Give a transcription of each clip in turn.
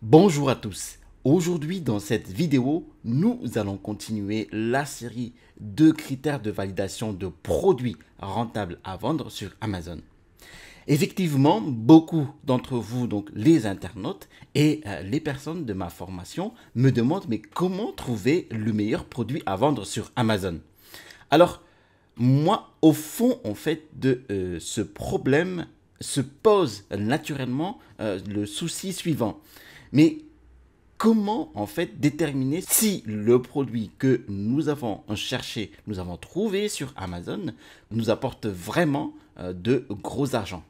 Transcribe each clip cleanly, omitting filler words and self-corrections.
Bonjour à tous. Aujourd'hui dans cette vidéo, nous allons continuer la série de critères de validation de produits rentables à vendre sur Amazon. Effectivement, beaucoup d'entre vous, donc les internautes et les personnes de ma formation, me demandent mais comment trouver le meilleur produit à vendre sur Amazon? Alors, moi, au fond, en fait, de ce problème se pose naturellement le souci suivant. Mais comment en fait déterminer si le produit que nous avons cherché, nous avons trouvé sur Amazon, nous apporte vraiment de gros argent?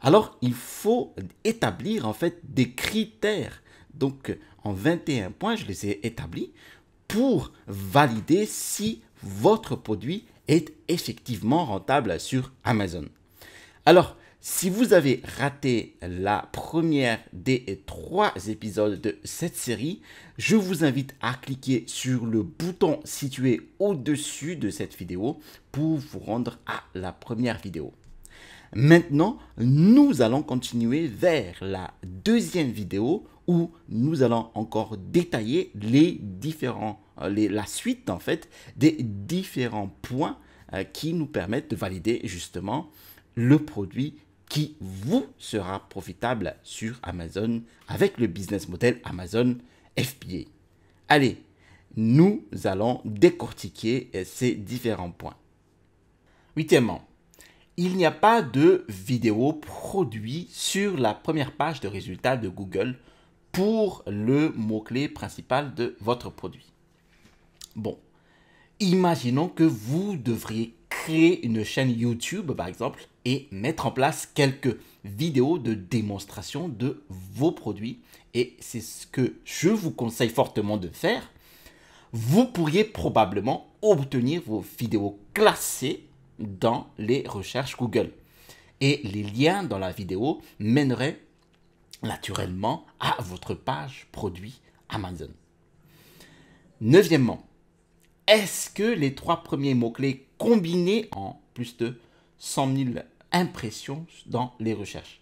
Alors, il faut établir en fait des critères. Donc, en 21 points, je les ai établis pour valider si votre produit est effectivement rentable sur Amazon. Alors, si vous avez raté la première des 3 épisodes de cette série, je vous invite à cliquer sur le bouton situé au-dessus de cette vidéo pour vous rendre à la première vidéo. Maintenant, nous allons continuer vers la deuxième vidéo où nous allons encore détailler la suite en fait des différents points qui nous permettent de valider justement le produit qui vous sera profitable sur Amazon avec le business model Amazon FBA. Allez, nous allons décortiquer ces différents points. Huitièmement, il n'y a pas de vidéo produit sur la première page de résultats de Google pour le mot-clé principal de votre produit. Bon, imaginons que vous devriez créer une chaîne YouTube, par exemple, et mettre en place quelques vidéos de démonstration de vos produits. Et c'est ce que je vous conseille fortement de faire. Vous pourriez probablement obtenir vos vidéos classées dans les recherches Google. Et les liens dans la vidéo mèneraient naturellement à votre page produit Amazon. Neuvièmement, est-ce que les 3 premiers mots-clés combinés en plus de 100 000 impressions dans les recherches?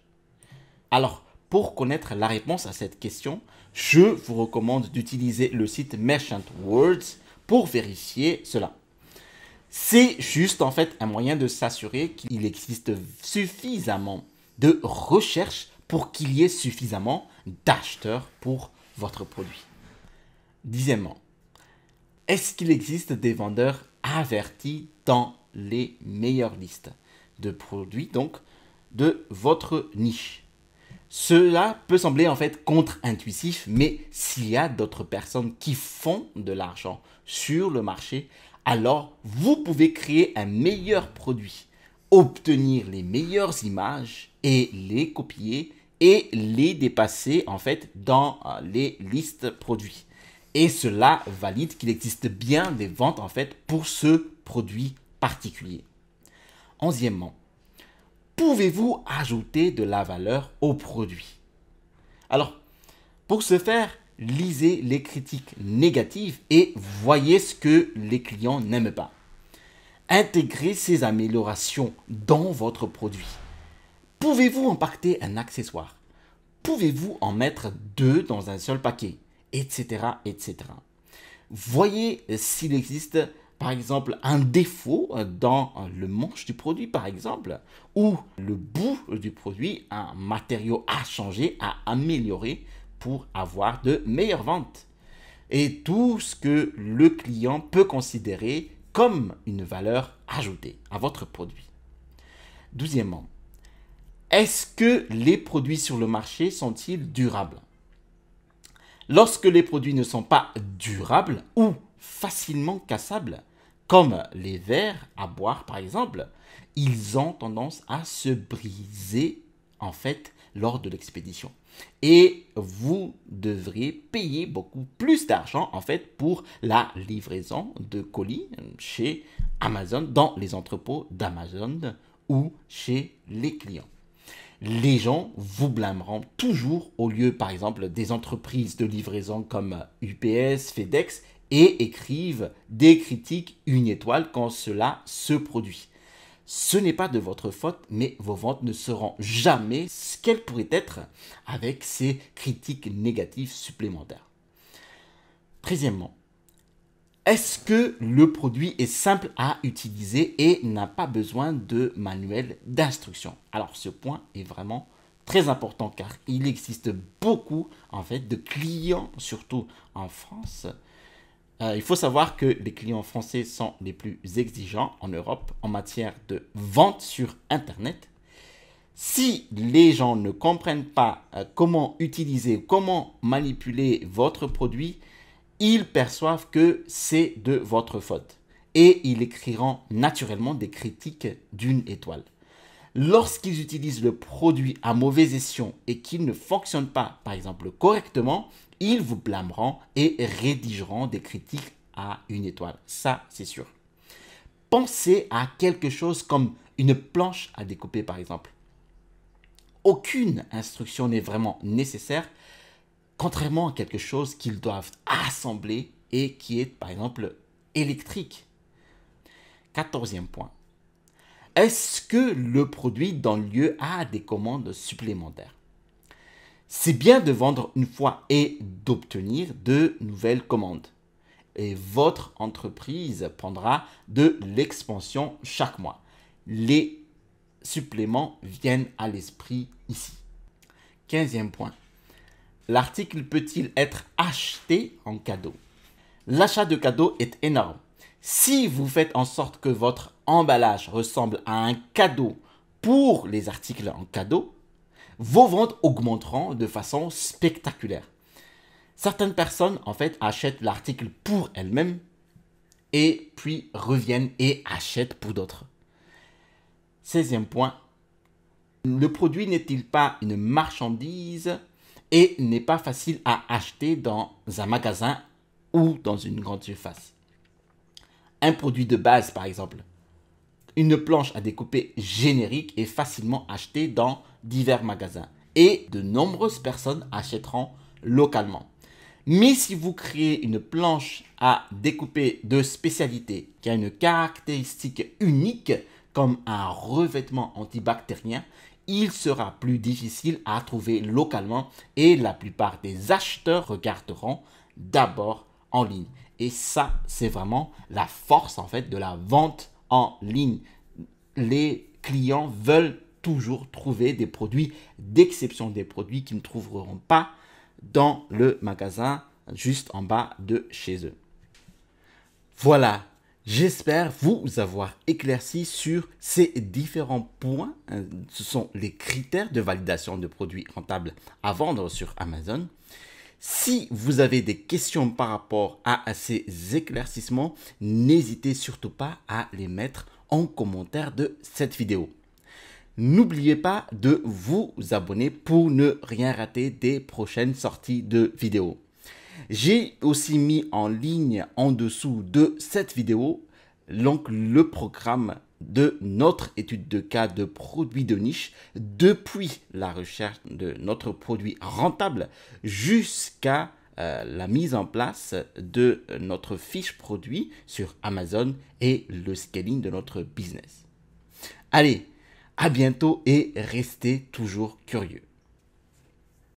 Alors, pour connaître la réponse à cette question, je vous recommande d'utiliser le site Merchant Words pour vérifier cela. C'est juste en fait un moyen de s'assurer qu'il existe suffisamment de recherches pour qu'il y ait suffisamment d'acheteurs pour votre produit. Dixièmement, est-ce qu'il existe des vendeurs avertis dans les meilleures listes de produits donc de votre niche? Cela peut sembler en fait contre-intuitif, mais s'il y a d'autres personnes qui font de l'argent sur le marché, alors vous pouvez créer un meilleur produit, obtenir les meilleures images et les copier et les dépasser en fait dans les listes produits. Et cela valide qu'il existe bien des ventes en fait pour ce produit particulier. Onzièmement, pouvez-vous ajouter de la valeur au produit? Alors, pour ce faire, lisez les critiques négatives et voyez ce que les clients n'aiment pas. Intégrez ces améliorations dans votre produit. Pouvez-vous empaqueter un accessoire? Pouvez-vous en mettre 2 dans un seul paquet? Etc. etc. Voyez s'il existe par exemple un défaut dans le manche du produit par exemple, ou le bout du produit, un matériau à changer, à améliorer pour avoir de meilleures ventes. Et tout ce que le client peut considérer comme une valeur ajoutée à votre produit. Douzièmement, est-ce que les produits sur le marché sont-ils durables? Lorsque les produits ne sont pas durables ou facilement cassables, comme les verres à boire par exemple, ils ont tendance à se briser en fait lors de l'expédition. Et vous devriez payer beaucoup plus d'argent en fait pour la livraison de colis chez Amazon, dans les entrepôts d'Amazon ou chez les clients. Les gens vous blâmeront toujours au lieu, par exemple, des entreprises de livraison comme UPS, FedEx et écrivent des critiques 1 étoile quand cela se produit. ce n'est pas de votre faute, mais vos ventes ne seront jamais ce qu'elles pourraient être avec ces critiques négatives supplémentaires. 13e, est-ce que le produit est simple à utiliser et n'a pas besoin de manuel d'instruction? Alors ce point est vraiment très important car il existe beaucoup en fait de clients, surtout en France. Il faut savoir que les clients français sont les plus exigeants en Europe en matière de vente sur Internet. Si les gens ne comprennent pas comment utiliser, comment manipuler votre produit, ils perçoivent que c'est de votre faute et ils écriront naturellement des critiques d'une étoile. Lorsqu'ils utilisent le produit à mauvais escient et qu'il ne fonctionne pas, par exemple, correctement, ils vous blâmeront et rédigeront des critiques à une étoile. Ça, c'est sûr. Pensez à quelque chose comme une planche à découper, par exemple. Aucune instruction n'est vraiment nécessaire, contrairement à quelque chose qu'ils doivent assembler et qui est, par exemple, électrique. 14e point. Est-ce que le produit donne lieu à des commandes supplémentaires? C'est bien de vendre une fois et d'obtenir de nouvelles commandes. Et votre entreprise prendra de l'expansion chaque mois. Les suppléments viennent à l'esprit ici. 15e point. L'article peut-il être acheté en cadeau? L'achat de cadeau est énorme. Si vous faites en sorte que votre emballage ressemble à un cadeau pour les articles en cadeau, vos ventes augmenteront de façon spectaculaire. Certaines personnes, en fait, achètent l'article pour elles-mêmes et puis reviennent et achètent pour d'autres. 16e point. Le produit n'est-il pas une marchandise et n'est pas facile à acheter dans un magasin ou dans une grande surface? Un produit de base, par exemple, une planche à découper générique est facilement achetée dans divers magasins et de nombreuses personnes achèteront localement. Mais si vous créez une planche à découper de spécialité qui a une caractéristique unique comme un revêtement antibactérien, il sera plus difficile à trouver localement et la plupart des acheteurs regarderont d'abord en ligne. Et ça, c'est vraiment la force en fait de la vente en ligne. Les clients veulent toujours trouver des produits d'exception, des produits qu'ils ne trouveront pas dans le magasin juste en bas de chez eux. Voilà, j'espère vous avoir éclairci sur ces différents points. Ce sont les critères de validation de produits rentables à vendre sur Amazon. Si vous avez des questions par rapport à ces éclaircissements, n'hésitez surtout pas à les mettre en commentaire de cette vidéo. N'oubliez pas de vous abonner pour ne rien rater des prochaines sorties de vidéos. J'ai aussi mis en ligne en dessous de cette vidéo donc le programme de notre étude de cas de produits de niche depuis la recherche de notre produit rentable jusqu'à la mise en place de notre fiche produit sur Amazon et le scaling de notre business. Allez, à bientôt et restez toujours curieux.